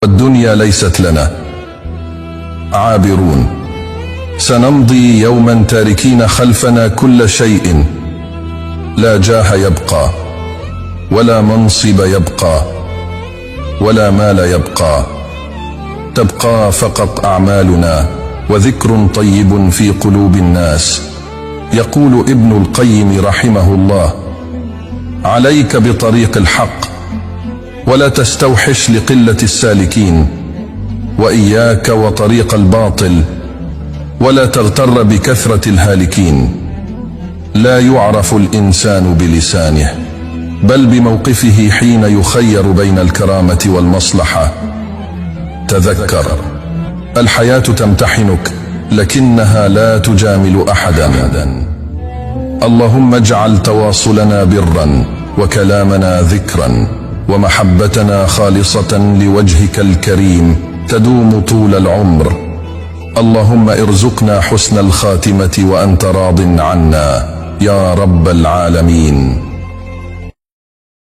والدنيا ليست لنا، عابرون. سنمضي يوما تاركين خلفنا كل شيء، لا جاه يبقى، ولا منصب يبقى، ولا مال يبقى، تبقى فقط أعمالنا وذكر طيب في قلوب الناس. يقول ابن القيم رحمه الله: عليك بطريق الحق، ولا تستوحش لقلة السالكين، وإياك وطريق الباطل، ولا تغتر بكثرة الهالكين. لا يعرف الإنسان بلسانه، بل بموقفه حين يخير بين الكرامة والمصلحة. تذكر، الحياة تمتحنك، لكنها لا تجامل أحدا. اللهم اجعل تواصلنا برا، وكلامنا ذكرا، ومحبتنا خالصة لوجهك الكريم تدوم طول العمر. اللهم ارزقنا حسن الخاتمة وأنت راض عنا يا رب العالمين.